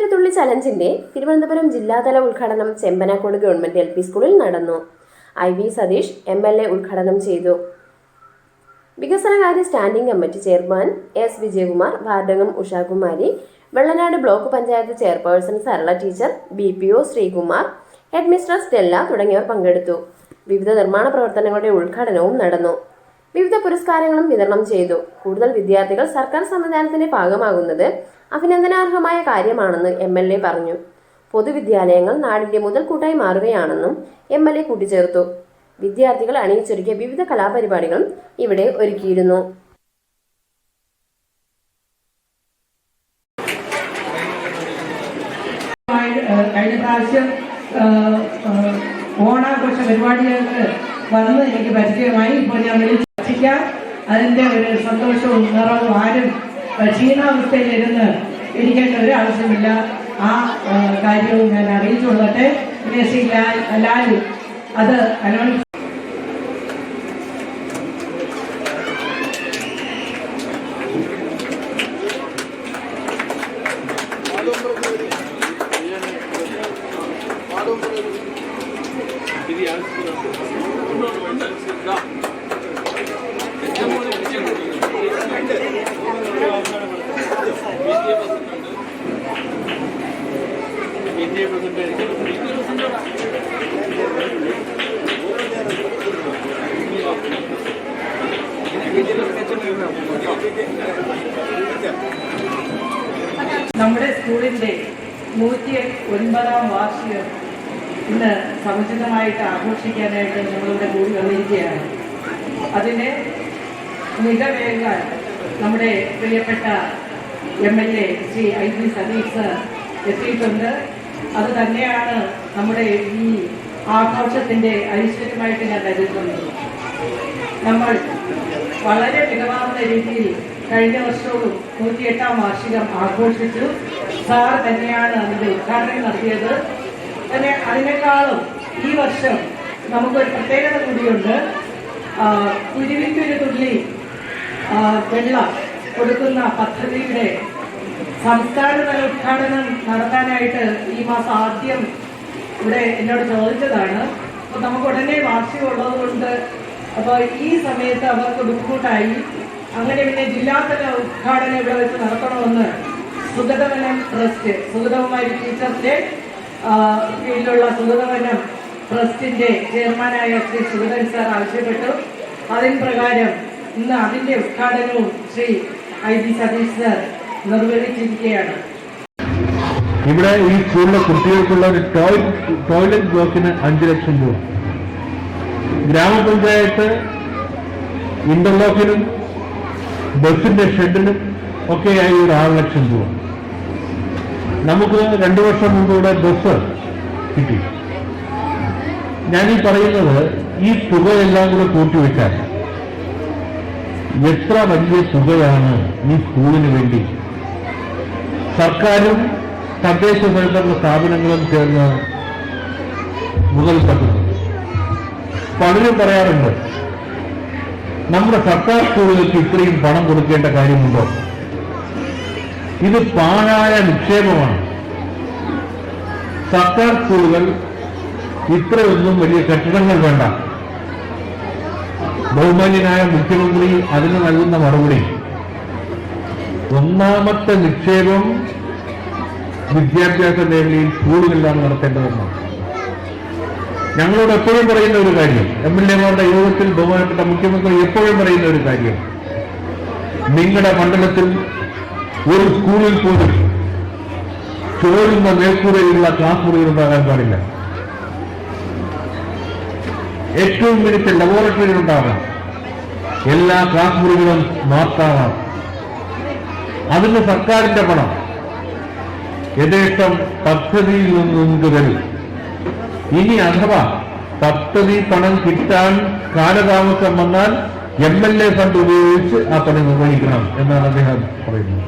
ഒരു തുള്ളി ചലഞ്ചിന്റെ തിരുവനന്തപുരം ജില്ലാതല ഉദ്ഘാടനം ചെമ്പനാക്കോട് ഗവൺമെന്റ് LP സ്കൂളിൽ നടന്നു. IV സതീഷ് MLA ഉദ്ഘാടനം ചെയ്തു. വികസനകാര്യ standing committee chairman S Vijayakumar, വാർഡംഗം Ushakumari, Vellanad block panchayat chairperson Sarala teacher, BPO Sreekumar, head mistress Stella തുടങ്ങിയവർ പങ്കെടുത്തു. വിവിധ നിർമ്മാണ പ്രവർത്തനങ്ങളുടെ ഉദ്ഘാടനവും നടന്നു. വിവിധ പുരസ്കാരങ്ങളും വിതരണം ചെയ്തു. കൂടുതൽ വിദ്യാർത്ഥികൾ സർക്കാർ സംവിധാനത്തിന്റെ ഭാഗമാകുന്നത് അഭിനന്ദനാർഹമായ കാര്യമാണെന്ന് MLA പറഞ്ഞു. പൊതുവിദ്യാലയങ്ങൾ നാടിന്റെ മുതൽക്കൂട്ടായി മാറുകയാണെന്നും MLA കൂട്ടിച്ചേർത്തു. വിദ്യാർത്ഥികൾ അണിയിച്ചൊരുക്കിയ വിവിധ കലാപരിപാടികളും ഇവിടെ ഒരുക്കിയിരുന്നു. കഴിഞ്ഞ പ്രാവശ്യം ഓണാഘോഷ പരിപാടികൾക്ക് വന്ന് എനിക്ക് പരിചയമായി. ഇപ്പോൾ ഞാൻ വിളിച്ചിരിക്കാം. അതിൻ്റെ ഒരു സന്തോഷവും നിറവും ആരും ക്ഷീണാവസ്ഥയിലിരുന്ന് ഇരിക്കേണ്ട ഒരു ആവശ്യമില്ല. ആ കാര്യവും ഞാൻ അറിയിച്ചുകൊള്ളട്ടെ. ലാലു അത് അനൗൺസ് നമ്മുടെ സ്കൂളിന്റെ 109ാം വാർഷികം ഇന്ന് സമുചിതമായിട്ട് ആഘോഷിക്കാനായിട്ട് നമ്മളിവിടെ കൂടി വന്നിരിക്കുകയാണ്. അതിനെ മികവേകാൻ നമ്മുടെ പ്രിയപ്പെട്ട MLA Shri IV Satheesh sir എത്തിയിട്ടുണ്ട്. അത് തന്നെയാണ് നമ്മുടെ ഈ ആഘോഷത്തിന്റെ ഐശ്വര്യമായിട്ട് ഞാൻ കരുതുന്നത്. നമ്മൾ വളരെ മികവാർന്ന രീതിയിൽ കഴിഞ്ഞ വർഷവും 108ാം വാർഷികം ആഘോഷിച്ചു. സാർ തന്നെയാണ് അതിന്റെ ഉദ്ഘാടനം നടത്തിയത്. അതിനേക്കാളും ഈ വർഷം നമുക്കൊരു പ്രത്യേകത കൂടിയുണ്ട്. കുരുവിക്കൊരു തുള്ളി വെള്ളം കൊടുക്കുന്ന പദ്ധതിയുടെ സംസ്ഥാനതല ഉദ്ഘാടനം നടത്താനായിട്ട് ഈ മാസം ആദ്യം ഇവിടെ എന്നോട് ചോദിച്ചതാണ്. അപ്പോൾ നമുക്ക് ഉടനെ വാർഷികം ഉള്ളതുകൊണ്ട് അപ്പോൾ ഈ സമയത്ത് അവർക്ക് ബുദ്ധിമുട്ടായി. അങ്ങനെ പിന്നെ ജില്ലാതല ഉദ്ഘാടനം ഇവിടെ വെച്ച് നടത്തണമെന്ന് സുഗതവനം ട്രസ്റ്റ്, സുഗതകുമാരി ടീച്ചറിന്റെ കീഴിലുള്ള സുഗതവനം ട്രസ്റ്റിന്റെ ചെയർമാനായ ശ്രീ സുഗതൻ സാർ ആവശ്യപ്പെട്ടു. അതിന് പ്രകാരം ഇന്ന് അതിന്റെ ഉദ്ഘാടനവും ശ്രീ IV സതീഷ് സാർ നിർവഹിച്ചിരിക്കുകയാണ്. ഇവിടെ ഈ സ്കൂളിലെ കുട്ടികൾക്കുള്ള ഒരു ടോയ്ലറ്റ് ബ്ലോക്കിന് 5 ലക്ഷം രൂപ, ഗ്രാമപഞ്ചായത്ത് ഇന്റർലോക്കിനും ബസിന്റെ ഷെഡിനും ഒക്കെയായി ഒരു 6 ലക്ഷം രൂപ. നമുക്ക് 2 വർഷം മുമ്പ് ഇവിടെ ബസ് കിട്ടി. ഞാനീ പറയുന്നത് ഈ തുകയെല്ലാം കൂടെ കൂട്ടിവെച്ചാൽ എത്ര വലിയ തുകയാണ് ഈ സ്കൂളിന് വേണ്ടി സർക്കാരും തദ്ദേശ സ്വയംഭരണ സ്ഥാപനങ്ങളും ചേർന്ന് മുതൽപ്പെടുന്നത്. പലരും പറയാറുണ്ട്, നമ്മുടെ സർക്കാർ സ്കൂളുകൾക്ക് ഇത്രയും പണം കൊടുക്കേണ്ട കാര്യമുണ്ടോ? ഇത് പാഴായ നിക്ഷേപമാണ്. സർക്കാർ സ്കൂളുകൾ ഇത്രയൊന്നും വലിയ കെട്ടിടങ്ങൾ വേണ്ട. ബഹുമാന്യനായ മുഖ്യമന്ത്രി അതിന് നൽകുന്ന മറുപടി, ഒന്നാമത്തെ നിക്ഷേപം വിദ്യാഭ്യാസ മേഖലയിൽ സ്കൂളുകളിലാണ് നടത്തേണ്ടതെന്നാണ്. ഞങ്ങളോട് എപ്പോഴും പറയുന്ന ഒരു കാര്യം, MLA-മാരുടെ യോഗത്തിൽ ബഹുമാനപ്പെട്ട മുഖ്യമന്ത്രി എപ്പോഴും പറയുന്ന ഒരു കാര്യം, നിങ്ങളുടെ മണ്ഡലത്തിൽ ഒരു സ്കൂളിൽ പോലും ചോരുന്ന മേൽക്കൂരയിലുള്ള ക്ലാസ് മുറികൾ ഉണ്ടാകാൻ പാടില്ല. ഏറ്റവും മികച്ച ലബോറട്ടറികൾ ഉണ്ടാകാം. എല്ലാ ക്ലാസ് മുറികളും മാറ്റാവാം. അതിന് സർക്കാരിന്റെ പണം യഥേഷ്ടം പദ്ധതിയിൽ നിന്ന് വരും. ഇനി അഥവാ പദ്ധതി പണം കിട്ടാൻ കാലതാമസം വന്നാൽ MLA ഫണ്ട് ഉപയോഗിച്ച് ആ പണി നിർവഹിക്കണം എന്നാണ് അദ്ദേഹം പറയുന്നത്.